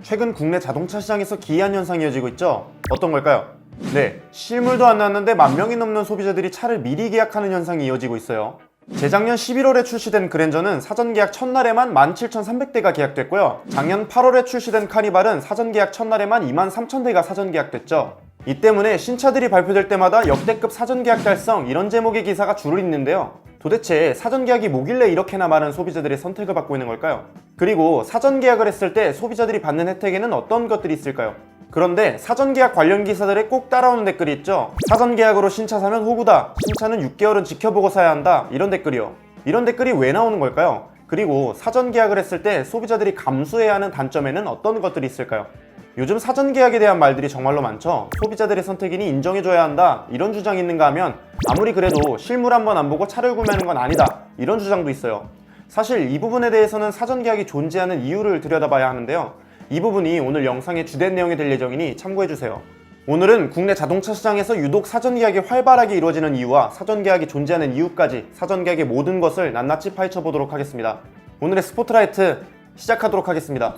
최근 국내 자동차 시장에서 기이한 현상이 이어지고 있죠. 어떤 걸까요? 네, 실물도 안 나왔는데 10,000명이 넘는 소비자들이 차를 미리 계약하는 현상이 이어지고 있어요. 재작년 11월에 출시된 그랜저는 사전 계약 첫날에만 17,300대가 계약됐고요. 작년 8월에 출시된 카니발은 사전 계약 첫날에만 23,000대가 사전 계약됐죠. 이 때문에 신차들이 발표될 때마다 역대급 사전 계약 달성 이런 제목의 기사가 줄을 잇는데요. 도대체 사전 계약이 뭐길래 이렇게나 많은 소비자들의 선택을 받고 있는 걸까요? 그리고 사전 계약을 했을 때 소비자들이 받는 혜택에는 어떤 것들이 있을까요? 그런데 사전 계약 관련 기사들에 꼭 따라오는 댓글이 있죠. 사전 계약으로 신차 사면 호구다. 신차는 6개월은 지켜보고 사야 한다. 이런 댓글이요. 이런 댓글이 왜 나오는 걸까요? 그리고 사전 계약을 했을 때 소비자들이 감수해야 하는 단점에는 어떤 것들이 있을까요? 요즘 사전 계약에 대한 말들이 정말로 많죠. 소비자들의 선택이니 인정해줘야 한다. 이런 주장이 있는가 하면 아무리 그래도 실물 한번 안 보고 차를 구매하는 건 아니다. 이런 주장도 있어요. 사실 이 부분에 대해서는 사전 계약이 존재하는 이유를 들여다봐야 하는데요. 이 부분이 오늘 영상의 주된 내용이 될 예정이니 참고해주세요. 오늘은 국내 자동차 시장에서 유독 사전 계약이 활발하게 이루어지는 이유와 사전 계약이 존재하는 이유까지 사전 계약의 모든 것을 낱낱이 파헤쳐 보도록 하겠습니다. 오늘의 스포트라이트 시작하도록 하겠습니다.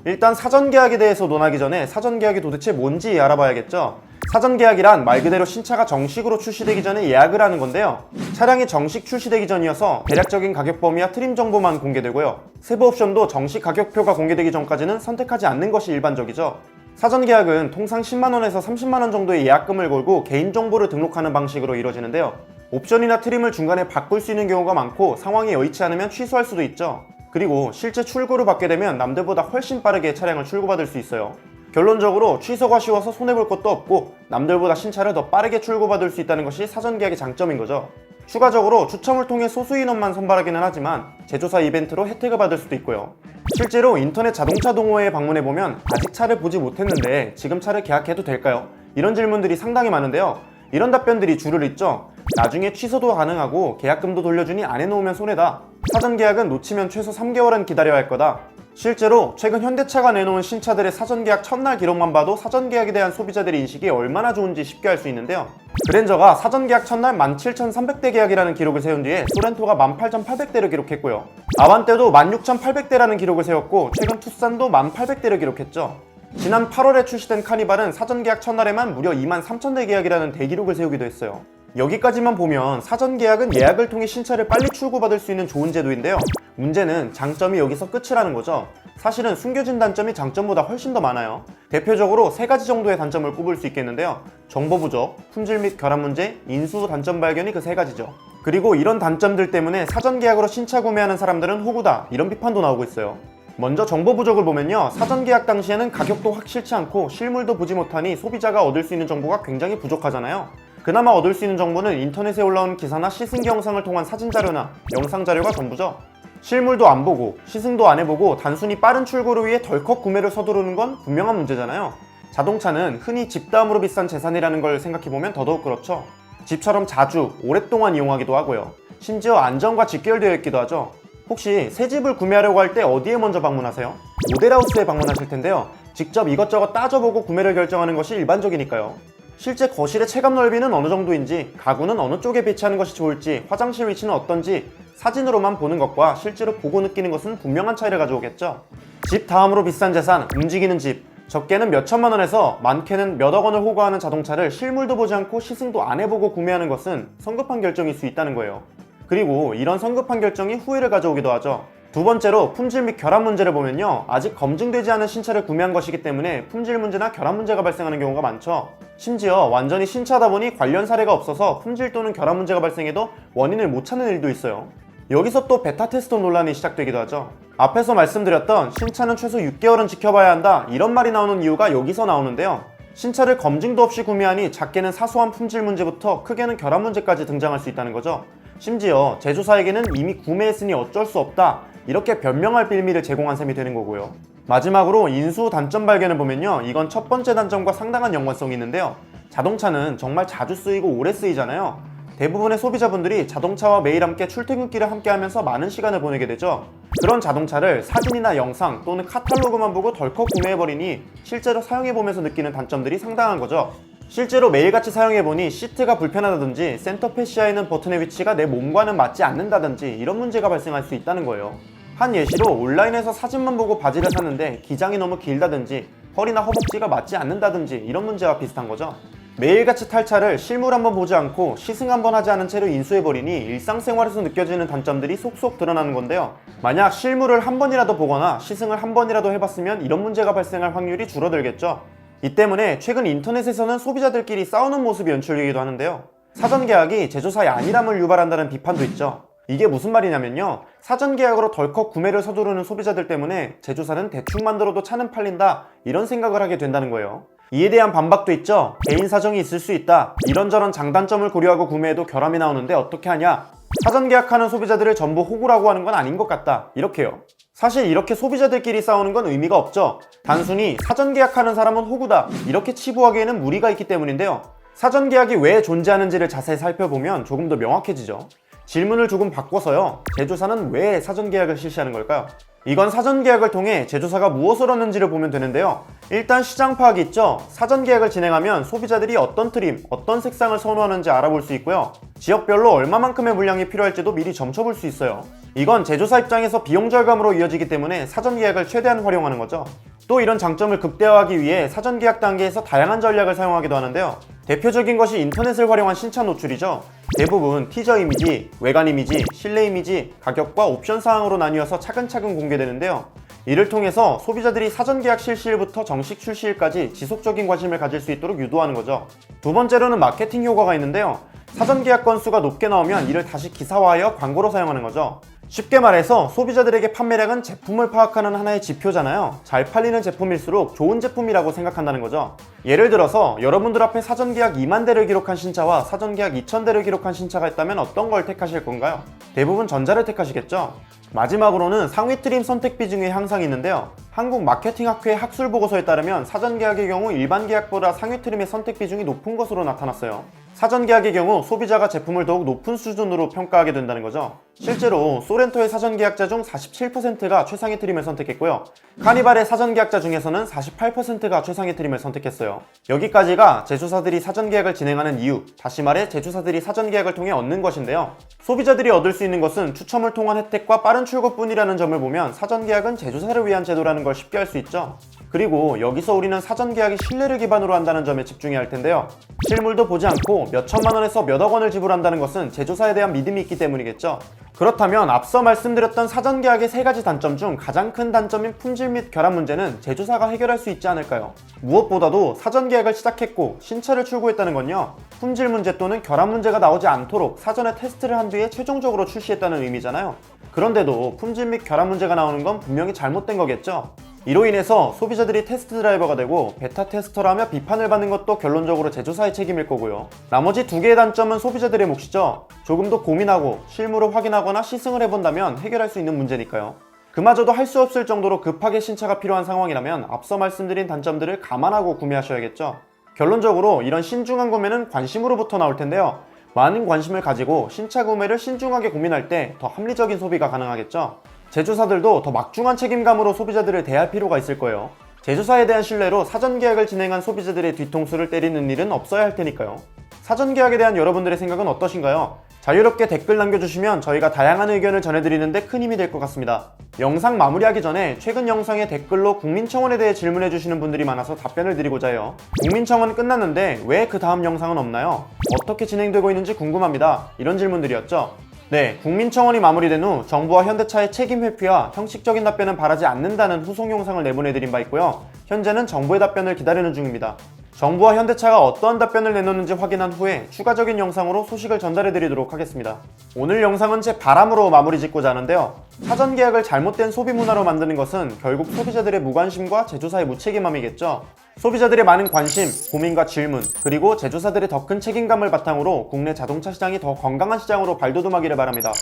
일단 사전 계약에 대해서 논하기 전에 사전 계약이 도대체 뭔지 알아봐야겠죠. 사전 계약이란 말 그대로 신차가 정식으로 출시되기 전에 예약을 하는 건데요. 차량이 정식 출시되기 전이어서 대략적인 가격 범위와 트림 정보만 공개되고요. 세부 옵션도 정식 가격표가 공개되기 전까지는 선택하지 않는 것이 일반적이죠. 사전 계약은 통상 10만원에서 30만원 정도의 예약금을 걸고 개인정보를 등록하는 방식으로 이루어지는데요. 옵션이나 트림을 중간에 바꿀 수 있는 경우가 많고 상황이 여의치 않으면 취소할 수도 있죠. 그리고 실제 출고를 받게 되면 남들보다 훨씬 빠르게 차량을 출고받을 수 있어요. 결론적으로 취소가 쉬워서 손해볼 것도 없고 남들보다 신차를 더 빠르게 출고받을 수 있다는 것이 사전 계약의 장점인 거죠. 추가적으로 추첨을 통해 소수 인원만 선발하기는 하지만 제조사 이벤트로 혜택을 받을 수도 있고요. 실제로 인터넷 자동차 동호회에 방문해보면 아직 차를 보지 못했는데 지금 차를 계약해도 될까요? 이런 질문들이 상당히 많은데요. 이런 답변들이 줄을 잇죠. 나중에 취소도 가능하고 계약금도 돌려주니 안 해놓으면 손해다. 사전 계약은 놓치면 최소 3개월은 기다려야 할 거다. 실제로 최근 현대차가 내놓은 신차들의 사전 계약 첫날 기록만 봐도 사전 계약에 대한 소비자들의 인식이 얼마나 좋은지 쉽게 알 수 있는데요. 그랜저가 사전 계약 첫날 17,300대 계약이라는 기록을 세운 뒤에 소렌토가 18,800대를 기록했고요. 아반떼도 16,800대라는 기록을 세웠고 최근 투싼도 1,800대를 기록했죠. 지난 8월에 출시된 카니발은 사전 계약 첫날에만 무려 23,000대 계약이라는 대기록을 세우기도 했어요. 여기까지만 보면 사전 계약은 예약을 통해 신차를 빨리 출고받을 수 있는 좋은 제도인데요. 문제는 장점이 여기서 끝이라는 거죠. 사실은 숨겨진 단점이 장점보다 훨씬 더 많아요. 대표적으로 3가지 정도의 단점을 꼽을 수 있겠는데요. 정보 부족, 품질 및 결함 문제, 인수 단점 발견이 그 3가지죠. 그리고 이런 단점들 때문에 사전 계약으로 신차 구매하는 사람들은 호구다 이런 비판도 나오고 있어요. 먼저 정보 부족을 보면요. 사전 계약 당시에는 가격도 확실치 않고 실물도 보지 못하니 소비자가 얻을 수 있는 정보가 굉장히 부족하잖아요. 그나마 얻을 수 있는 정보는 인터넷에 올라온 기사나 시승 영상을 통한 사진 자료나 영상 자료가 전부죠. 실물도 안 보고 시승도 안 해보고 단순히 빠른 출고를 위해 덜컥 구매를 서두르는 건 분명한 문제잖아요. 자동차는 흔히 집 다음으로 비싼 재산이라는 걸 생각해보면 더더욱 그렇죠. 집처럼 자주 오랫동안 이용하기도 하고요. 심지어 안전과 직결되어 있기도 하죠. 혹시 새 집을 구매하려고 할 때 어디에 먼저 방문하세요? 모델하우스에 방문하실 텐데요. 직접 이것저것 따져보고 구매를 결정하는 것이 일반적이니까요. 실제 거실의 체감 넓이는 어느 정도인지, 가구는 어느 쪽에 배치하는 것이 좋을지, 화장실 위치는 어떤지 사진으로만 보는 것과 실제로 보고 느끼는 것은 분명한 차이를 가져오겠죠. 집 다음으로 비싼 재산, 움직이는 집, 적게는 몇 천만 원에서 많게는 몇억 원을 호가하는 자동차를 실물도 보지 않고 시승도 안 해보고 구매하는 것은 성급한 결정일 수 있다는 거예요. 그리고 이런 성급한 결정이 후회를 가져오기도 하죠. 두 번째로 품질 및 결함 문제를 보면요. 아직 검증되지 않은 신차를 구매한 것이기 때문에 품질 문제나 결함 문제가 발생하는 경우가 많죠. 심지어 완전히 신차다 보니 관련 사례가 없어서 품질 또는 결함 문제가 발생해도 원인을 못 찾는 일도 있어요. 여기서 또 베타 테스트 논란이 시작되기도 하죠. 앞에서 말씀드렸던 신차는 최소 6개월은 지켜봐야 한다 이런 말이 나오는 이유가 여기서 나오는데요. 신차를 검증도 없이 구매하니 작게는 사소한 품질 문제부터 크게는 결함 문제까지 등장할 수 있다는 거죠. 심지어 제조사에게는 이미 구매했으니 어쩔 수 없다 이렇게 변명할 빌미를 제공한 셈이 되는 거고요. 마지막으로 인수 단점 발견을 보면요. 이건 첫 번째 단점과 상당한 연관성이 있는데요. 자동차는 정말 자주 쓰이고 오래 쓰이잖아요. 대부분의 소비자분들이 자동차와 매일 함께 출퇴근길을 함께 하면서 많은 시간을 보내게 되죠. 그런 자동차를 사진이나 영상 또는 카탈로그만 보고 덜컥 구매해버리니 실제로 사용해보면서 느끼는 단점들이 상당한 거죠. 실제로 매일같이 사용해보니 시트가 불편하다든지 센터 패시아에 있는 버튼의 위치가 내 몸과는 맞지 않는다든지 이런 문제가 발생할 수 있다는 거예요. 한 예시로 온라인에서 사진만 보고 바지를 샀는데 기장이 너무 길다든지 허리나 허벅지가 맞지 않는다든지 이런 문제와 비슷한 거죠. 매일같이 탈 차를 실물 한번 보지 않고 시승 한번 하지 않은 채로 인수해버리니 일상생활에서 느껴지는 단점들이 속속 드러나는 건데요. 만약 실물을 한 번이라도 보거나 시승을 한 번이라도 해봤으면 이런 문제가 발생할 확률이 줄어들겠죠. 이 때문에 최근 인터넷에서는 소비자들끼리 싸우는 모습이 연출되기도 하는데요. 사전 계약이 제조사의 안일함을 유발한다는 비판도 있죠. 이게 무슨 말이냐면요, 사전 계약으로 덜컥 구매를 서두르는 소비자들 때문에 제조사는 대충 만들어도 차는 팔린다 이런 생각을 하게 된다는 거예요. 이에 대한 반박도 있죠. 개인 사정이 있을 수 있다, 이런저런 장단점을 고려하고 구매해도 결함이 나오는데 어떻게 하냐, 사전 계약하는 소비자들을 전부 호구라고 하는 건 아닌 것 같다, 이렇게요. 사실 이렇게 소비자들끼리 싸우는 건 의미가 없죠. 단순히 사전 계약하는 사람은 호구다 이렇게 치부하기에는 무리가 있기 때문인데요. 사전 계약이 왜 존재하는지를 자세히 살펴보면 조금 더 명확해지죠. 질문을 조금 바꿔서요, 제조사는 왜 사전 계약을 실시하는 걸까요? 이건 사전 계약을 통해 제조사가 무엇을 얻는지를 보면 되는데요. 일단 시장 파악이 있죠. 사전 계약을 진행하면 소비자들이 어떤 트림, 어떤 색상을 선호하는지 알아볼 수 있고요. 지역별로 얼마만큼의 물량이 필요할지도 미리 점쳐볼 수 있어요. 이건 제조사 입장에서 비용 절감으로 이어지기 때문에 사전 계약을 최대한 활용하는 거죠. 또 이런 장점을 극대화하기 위해 사전 계약 단계에서 다양한 전략을 사용하기도 하는데요. 대표적인 것이 인터넷을 활용한 신차 노출이죠. 대부분 티저 이미지, 외관 이미지, 실내 이미지, 가격과 옵션 사항으로 나뉘어서 차근차근 공개되는데요. 이를 통해서 소비자들이 사전 계약 실시일부터 정식 출시일까지 지속적인 관심을 가질 수 있도록 유도하는 거죠. 두 번째로는 마케팅 효과가 있는데요. 사전 계약 건수가 높게 나오면 이를 다시 기사화하여 광고로 사용하는 거죠. 쉽게 말해서 소비자들에게 판매량은 제품을 파악하는 하나의 지표잖아요. 잘 팔리는 제품일수록 좋은 제품이라고 생각한다는 거죠. 예를 들어서 여러분들 앞에 사전 계약 2만 대를 기록한 신차와 사전 계약 2천 대를 기록한 신차가 있다면 어떤 걸 택하실 건가요? 대부분 전자를 택하시겠죠? 마지막으로는 상위 트림 선택비 중에 향상이 있는데요. 한국마케팅학회 학술보고서에 따르면 사전 계약의 경우 일반 계약보다 상위 트림의 선택 비중이 높은 것으로 나타났어요. 사전 계약의 경우 소비자가 제품을 더욱 높은 수준으로 평가하게 된다는 거죠. 실제로 소렌토의 사전 계약자 중 47%가 최상위 트림을 선택했고요. 카니발의 사전 계약자 중에서는 48%가 최상위 트림을 선택했어요. 여기까지가 제조사들이 사전 계약을 진행하는 이유, 다시 말해 제조사들이 사전 계약을 통해 얻는 것인데요. 소비자들이 얻을 수 있는 것은 추첨을 통한 혜택과 빠른 출고뿐이라는 점을 보면 사전 계약은 제조사를 위한 제도라는 걸 쉽게 알 수 있죠. 그리고 여기서 우리는 사전 계약이 신뢰를 기반으로 한다는 점에 집중해야 할 텐데요. 실물도 보지 않고 몇 천만 원에서 몇억 원을 지불한다는 것은 제조사에 대한 믿음이 있기 때문이겠죠. 그렇다면 앞서 말씀드렸던 사전 계약의 세 가지 단점 중 가장 큰 단점인 품질 및 결함 문제는 제조사가 해결할 수 있지 않을까요? 무엇보다도 사전 계약을 시작했고 신차를 출고했다는 건요, 품질 문제 또는 결함 문제가 나오지 않도록 사전에 테스트를 한 뒤에 최종적으로 출시했다는 의미잖아요. 그런데도 품질 및 결함 문제가 나오는 건 분명히 잘못된 거겠죠? 이로 인해서 소비자들이 테스트 드라이버가 되고 베타 테스터라며 비판을 받는 것도 결론적으로 제조사의 책임일 거고요. 나머지 두 개의 단점은 소비자들의 몫이죠. 조금 더 고민하고 실물을 확인하거나 시승을 해본다면 해결할 수 있는 문제니까요. 그마저도 할 수 없을 정도로 급하게 신차가 필요한 상황이라면 앞서 말씀드린 단점들을 감안하고 구매하셔야겠죠. 결론적으로 이런 신중한 구매는 관심으로부터 나올 텐데요. 많은 관심을 가지고 신차 구매를 신중하게 고민할 때 더 합리적인 소비가 가능하겠죠. 제조사들도 더 막중한 책임감으로 소비자들을 대할 필요가 있을 거예요. 제조사에 대한 신뢰로 사전 계약을 진행한 소비자들의 뒤통수를 때리는 일은 없어야 할 테니까요. 사전 계약에 대한 여러분들의 생각은 어떠신가요? 자유롭게 댓글 남겨주시면 저희가 다양한 의견을 전해드리는데 큰 힘이 될 것 같습니다. 영상 마무리하기 전에 최근 영상의 댓글로 국민청원에 대해 질문해주시는 분들이 많아서 답변을 드리고자 해요. 국민청원 끝났는데 왜 그 다음 영상은 없나요? 어떻게 진행되고 있는지 궁금합니다. 이런 질문들이었죠. 네, 국민청원이 마무리된 후 정부와 현대차의 책임 회피와 형식적인 답변은 바라지 않는다는 후속 영상을 내보내드린 바 있고요. 현재는 정부의 답변을 기다리는 중입니다. 정부와 현대차가 어떠한 답변을 내놓는지 확인한 후에 추가적인 영상으로 소식을 전달해드리도록 하겠습니다. 오늘 영상은 제 바람으로 마무리 짓고자 하는데요. 사전 계약을 잘못된 소비 문화로 만드는 것은 결국 소비자들의 무관심과 제조사의 무책임함이겠죠. 소비자들의 많은 관심, 고민과 질문, 그리고 제조사들의 더 큰 책임감을 바탕으로 국내 자동차 시장이 더 건강한 시장으로 발돋움하기를 바랍니다.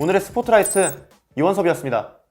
오늘의 스포트라이트 이원섭이었습니다.